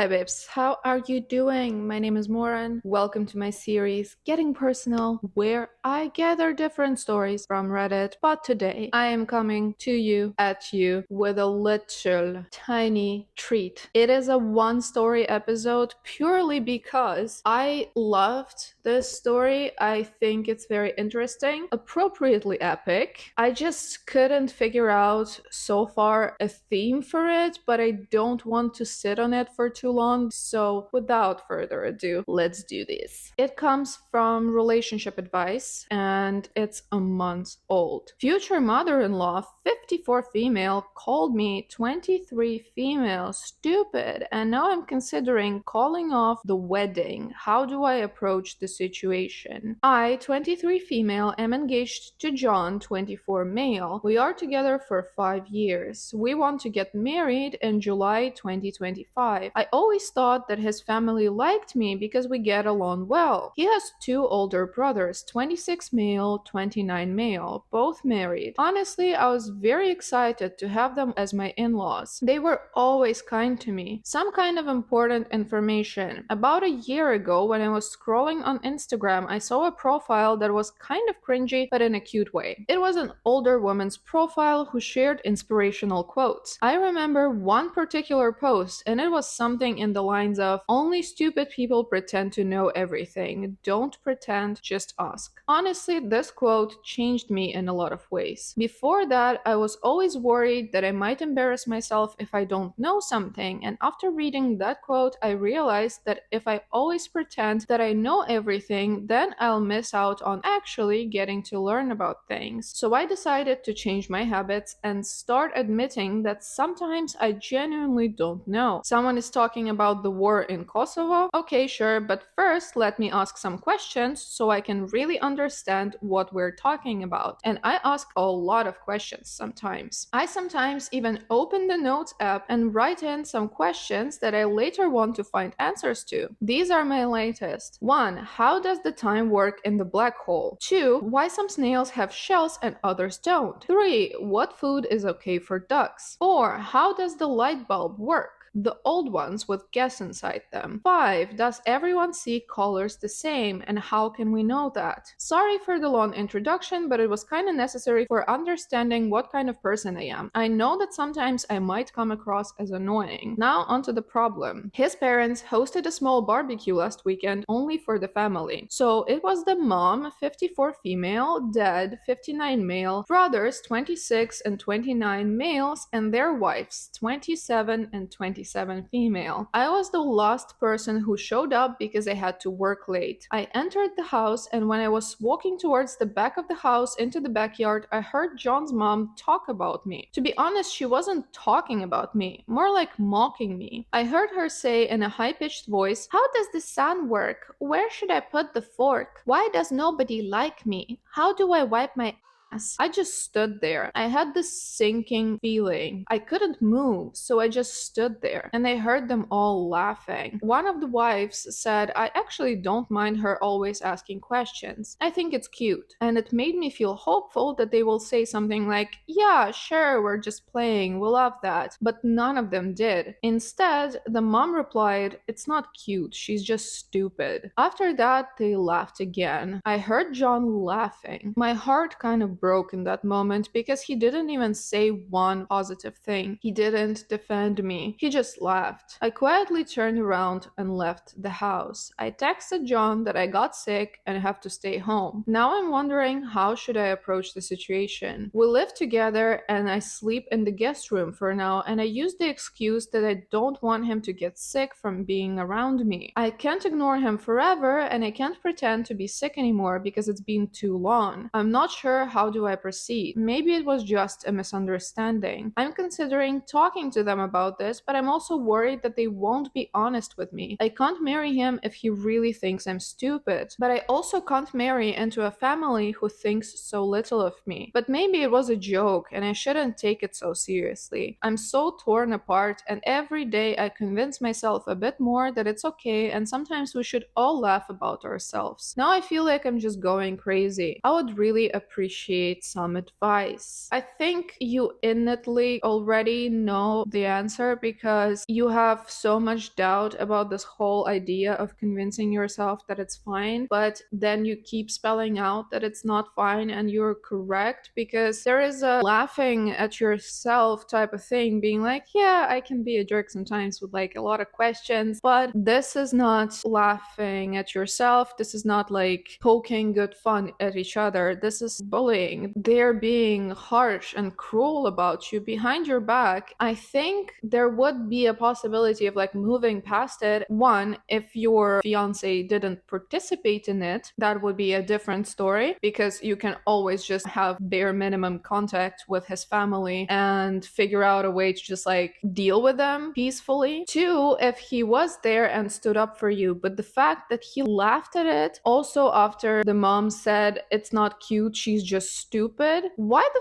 Hi babes, how are you doing? My name is Moran. Welcome to my series Getting Personal, where I gather different stories from Reddit. But today I am coming to you at you with a little tiny treat. It is a one story episode purely because I loved this story. I think it's very interesting, appropriately epic. I just couldn't figure out so far a theme for it, but I don't want to sit on it for too long. So, without further ado, let's do this. It comes from Relationship Advice and it's a month old. Future mother in law, 54 female, called me 23 female stupid, and now I'm considering calling off the wedding. How do I approach the situation? I, 23 female, am engaged to John, 24 male. We are together for 5 years. We want to get married in July 2025. I always thought that his family liked me because we get along well. He has two older brothers, 26 male, 29 male, both married. Honestly, I was very excited to have them as my in-laws. They were always kind to me. Some kind of important information. About a year ago, when I was scrolling on Instagram, I saw a profile that was kind of cringy, but in a cute way. It was an older woman's profile who shared inspirational quotes. I remember one particular post, and it was something in the lines of, "Only stupid people pretend to know everything. Don't pretend, just ask." Honestly, this quote changed me in a lot of ways. Before that, I was always worried that I might embarrass myself if I don't know something, and after reading that quote, I realized that if I always pretend that I know everything, then I'll miss out on actually getting to learn about things. So I decided to change my habits and start admitting that sometimes I genuinely don't know. Someone is talking about the war in Kosovo? Okay, sure, but first let me ask some questions so I can really understand what we're talking about. And I ask a lot of questions sometimes. I sometimes even open the Notes app and write in some questions that I later want to find answers to. These are my latest. 1. How does the time work in the black hole? 2. Why some snails have shells and others don't? 3. What food is okay for ducks? 4. How does the light bulb work? The old ones with gas inside them. 5. Does everyone see colors the same, and how can we know that? Sorry for the long introduction, but it was kind of necessary for understanding what kind of person I am. I know that sometimes I might come across as annoying. Now onto the problem. His parents hosted a small barbecue last weekend only for the family. So it was the mom, 54 female, dad, 59 male, brothers, 26 and 29 males, and their wives, 27 and 27 female. I was the last person who showed up because I had to work late. I entered the house, and when I was walking towards the back of the house into the backyard, I heard John's mom talk about me. To be honest, she wasn't talking about me, more like mocking me. I heard her say in a high-pitched voice, "How does the sun work? Where should I put the fork? Why does nobody like me? How do I wipe my ass?" I just stood there. I had this sinking feeling. I couldn't move, so I just stood there, and I heard them all laughing. One of the wives said, "I actually don't mind her always asking questions. I think it's cute." And it made me feel hopeful that they will say something like, "Yeah, sure, we're just playing, we love that." But none of them did. Instead, the mom replied, "It's not cute, she's just stupid." After that, they laughed again. I heard John laughing. My heart kind of broke in that moment because he didn't even say one positive thing. He didn't defend me. He just laughed. I quietly turned around and left the house. I texted John that I got sick and have to stay home. Now I'm wondering, how should I approach the situation? We live together and I sleep in the guest room for now, and I use the excuse that I don't want him to get sick from being around me. I can't ignore him forever, and I can't pretend to be sick anymore because it's been too long. I'm not sure how do I proceed. Maybe it was just a misunderstanding. I'm considering talking to them about this, but I'm also worried that they won't be honest with me. I can't marry him if he really thinks I'm stupid, but I also can't marry into a family who thinks so little of me. But maybe it was a joke and I shouldn't take it so seriously. I'm so torn apart, and every day I convince myself a bit more that it's okay and sometimes we should all laugh about ourselves. Now I feel like I'm just going crazy. I would really appreciate appreciate some advice. I think you innately already know the answer because you have so much doubt about this whole idea of convincing yourself that it's fine, but then you keep spelling out that it's not fine and you're correct, because there is a laughing at yourself type of thing, being like, yeah, I can be a jerk sometimes with like a lot of questions, but this is not laughing at yourself. This is not like poking good fun at each other. This is bullying. They're being harsh and cruel about you behind your back. I think there would be a possibility of like moving past it. One, if your fiance didn't participate in it, that would be a different story, because you can always just have bare minimum contact with his family and figure out a way to just like deal with them peacefully. Two, if he was there and stood up for you, but the fact that he laughed at it also after the mom said it's not cute, she's just stupid. Why the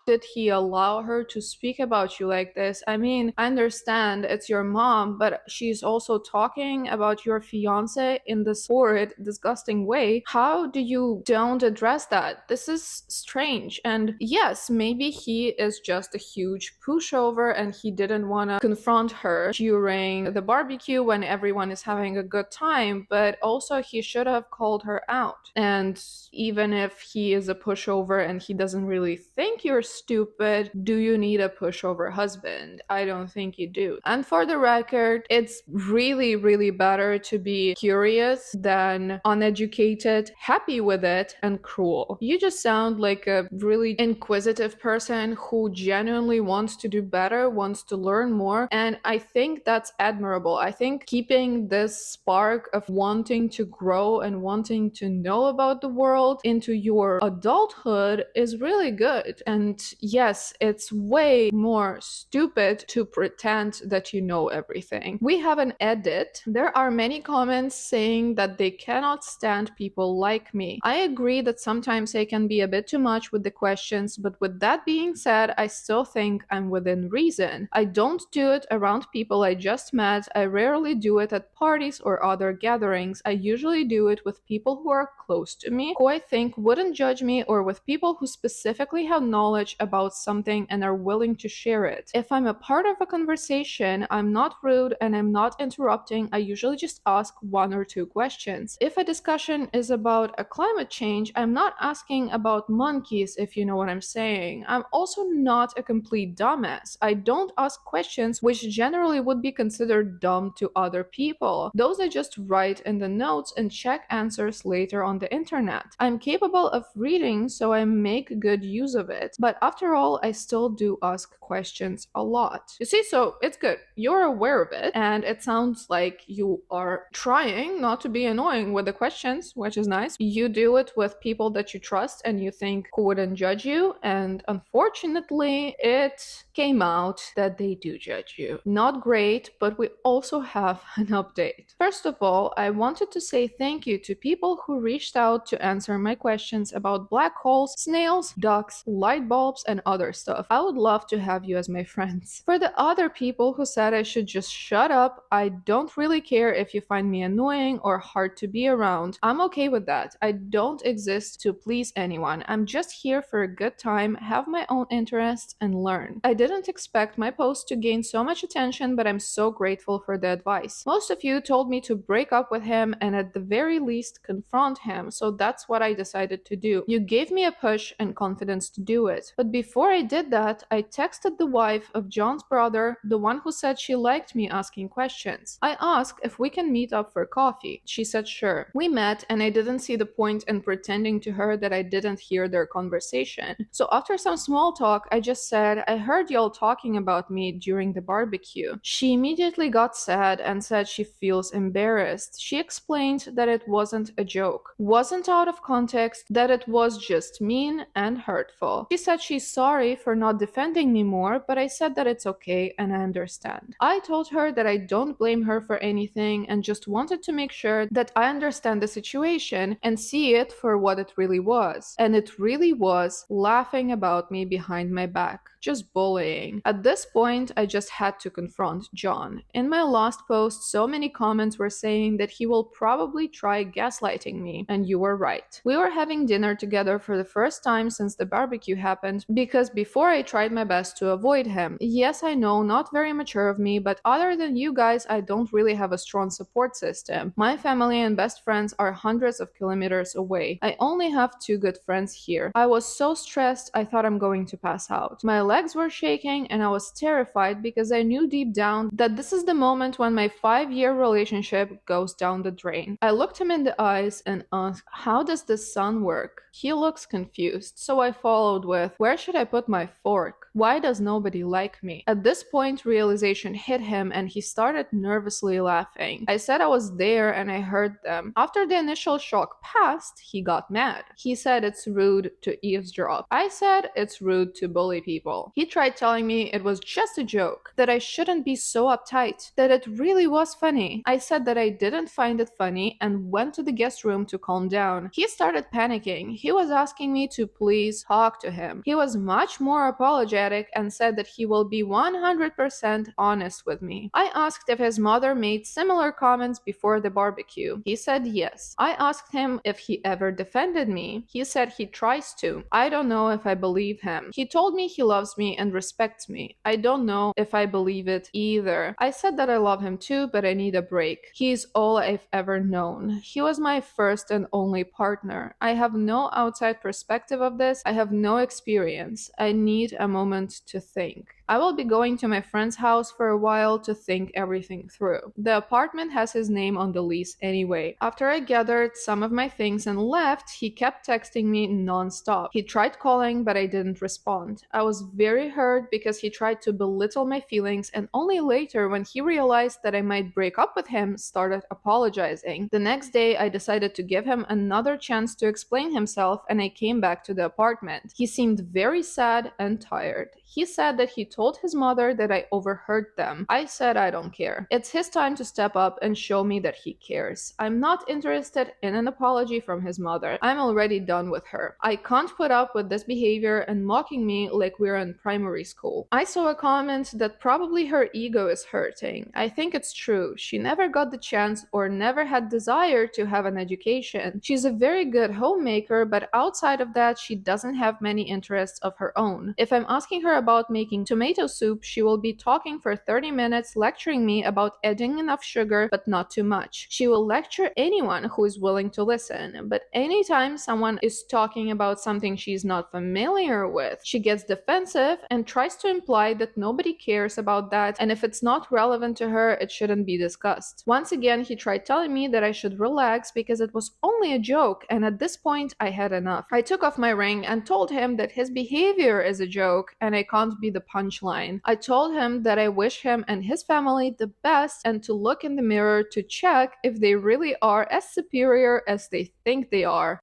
did he allow her to speak about you like this? I mean, I understand it's your mom, but she's also talking about your fiance in this horrid, disgusting way. How do you don't address that? This is strange. And yes, maybe he is just a huge pushover and he didn't want to confront her during the barbecue when everyone is having a good time, but also he should have called her out. And even if he is a pushover and he doesn't really think you're stupid, do you need a pushover husband? I don't think you do. And for the record, it's really, really better to be curious than uneducated, happy with it, and cruel. You just sound like a really inquisitive person who genuinely wants to do better, wants to learn more, and I think that's admirable. I think keeping this spark of wanting to grow and wanting to know about the world into your adulthood is really good. And yes, it's way more stupid to pretend that you know everything. We have an edit. There are many comments saying that they cannot stand people like me. I agree that sometimes I can be a bit too much with the questions, but with that being said, I still think I'm within reason. I don't do it around people I just met. I rarely do it at parties or other gatherings. I usually do it with people who are close to me, who I think wouldn't judge me, or with people who specifically have knowledge about something and are willing to share it. If I'm a part of a conversation, I'm not rude and I'm not interrupting. I usually just ask one or two questions. If a discussion is about a climate change, I'm not asking about monkeys, if you know what I'm saying. I'm also not a complete dumbass. I don't ask questions which generally would be considered dumb to other people. Those I just write in the notes and check answers later on the internet. I'm capable of reading, so I make good use of it. But after all, I still do ask questions a lot. You see, so it's good. You're aware of it, and it sounds like you are trying not to be annoying with the questions, which is nice. You do it with people that you trust and you think who wouldn't judge you, and unfortunately, it came out that they do judge you. Not great, but we also have an update. First of all, I wanted to say thank you to people who reached out to answer my questions about black holes, snails, ducks, light bulbs, and other stuff. I would love to have you as my friends. For the other people who said I should just shut up, I don't really care if you find me annoying or hard to be around. I'm okay with that. I don't exist to please anyone. I'm just here for a good time, have my own interests, and learn. I didn't expect my post to gain so much attention, but I'm so grateful for the advice. Most of you told me to break up with him and at the very least confront him, so that's what I decided to do. You gave me a push and confidence to do it. But before I did that, I texted the wife of John's brother, the one who said she liked me asking questions. I asked if we can meet up for coffee. She said sure. We met, and I didn't see the point in pretending to her that I didn't hear their conversation. So after some small talk, I just said, I heard y'all talking about me during the barbecue. She immediately got sad and said she feels embarrassed. She explained that it wasn't a joke, wasn't out of context, that it was just mean and hurtful. She said she's sorry for not defending me more, but I said that it's okay and I understand. I told her that I don't blame her for anything and just wanted to make sure that I understand the situation and see it for what it really was. And it really was laughing about me behind my back. just bullying. At this point, I just had to confront John. In my last post, so many comments were saying that he will probably try gaslighting me, and you were right. We were having dinner together for the first time since the barbecue happened, because before I tried my best to avoid him. Yes, I know, not very mature of me, but other than you guys, I don't really have a strong support system. My family and best friends are hundreds of kilometers away. I only have 2 good friends here. I was so stressed, I thought I'm going to pass out. My legs were shaking and I was terrified because I knew deep down that this is the moment when my 5-year relationship goes down the drain. I looked him in the eyes and asked, how does this sun work? He looks confused, so I followed with, where should I put my fork? Why does nobody like me? At this point, realization hit him and he started nervously laughing. I said I was there and I heard them. After the initial shock passed, he got mad. He said it's rude to eavesdrop. I said it's rude to bully people. He tried telling me it was just a joke, that I shouldn't be so uptight, that it really was funny. I said that I didn't find it funny and went to the guest room to calm down. He started panicking. He was asking me to please talk to him. He was much more apologetic and said that he will be 100% honest with me. I asked if his mother made similar comments before the barbecue. He said yes. I asked him if he ever defended me. He said he tries to. I don't know if I believe him. He told me he loves me and respects me. I don't know if I believe it either. I said that I love him too, but I need a break. He's all I've ever known. He was my first and only partner. I have no outside perspective of this. I have no experience. I need a moment to think. I will be going to my friend's house for a while to think everything through. The apartment has his name on the lease anyway. After I gathered some of my things and left, he kept texting me non-stop. He tried calling, but I didn't respond. I was very hurt because he tried to belittle my feelings and only later, when he realized that I might break up with him, started apologizing. The next day, I decided to give him another chance to explain himself and I came back to the apartment. He seemed very sad and tired. He said that he told his mother that I overheard them. I said I don't care. It's his time to step up and show me that he cares. I'm not interested in an apology from his mother. I'm already done with her. I can't put up with this behavior and mocking me like we're in primary school. I saw a comment that probably her ego is hurting. I think it's true. She never got the chance or never had desire to have an education. She's a very good homemaker, but outside of that, she doesn't have many interests of her own. If I'm asking her about making tomato soup, she will be talking for 30 minutes lecturing me about adding enough sugar but not too much. She will lecture anyone who is willing to listen, but anytime someone is talking about something she's not familiar with, she gets defensive and tries to imply that nobody cares about that, and if it's not relevant to her, it shouldn't be discussed. Once again, he tried telling me that I should relax because it was only a joke, and at this point, I had enough. I took off my ring and told him that his behavior is a joke and I can't be the punchline. I told him that I wish him and his family the best and to look in the mirror to check if they really are as superior as they think they are.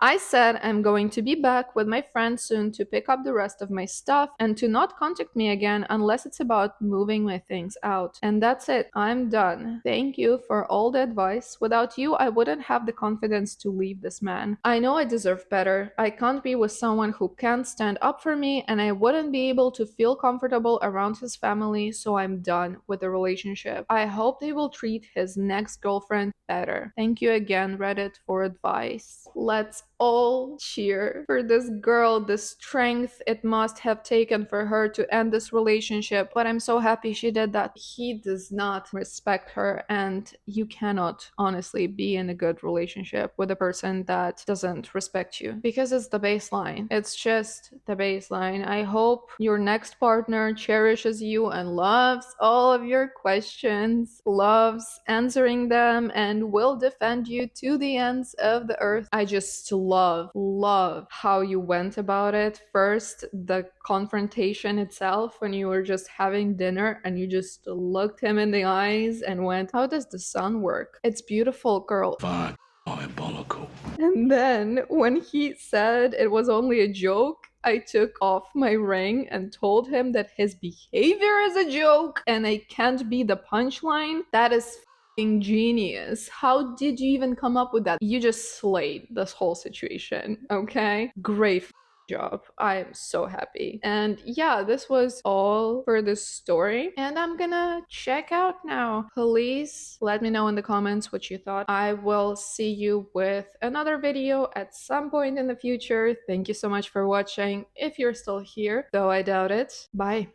I said I'm going to be back with my friend soon to pick up the rest of my stuff and to not contact me again unless it's about moving my things out. And that's it. I'm done. Thank you for all the advice. Without you, I wouldn't have the confidence to leave this man. I know I deserve better. I can't be with someone who can't stand up for me, and I wouldn't be able to feel comfortable around his family, so I'm done with the relationship. I hope they will treat his next girlfriend better. Thank you again, Reddit, for advice. Let's all cheer for this girl, the strength it must have taken for her to end this relationship. But I'm so happy she did that. He does not respect her, and you cannot honestly be in a good relationship with a person that doesn't respect you, because it's the baseline. It's just the baseline. I hope your next partner cherishes you and loves all of your questions, loves answering them, and will defend you to the ends of the earth. I just love how you went about it. First, the confrontation itself, when you were just having dinner and you just looked him in the eyes and went, how does the sun work? It's beautiful, girl. Fuck, diabolical. And then when he said it was only a joke, I took off my ring and told him that his behavior is a joke and I can't be the punchline. That is genius. How did you even come up with that? You just slayed this whole situation, okay? Great job. I am so happy. And yeah, this was all for this story. And I'm gonna check out now. Please let me know in the comments what you thought. I will see you with another video at some point in the future. Thank you so much for watching. If you're still here, though I doubt it. Bye.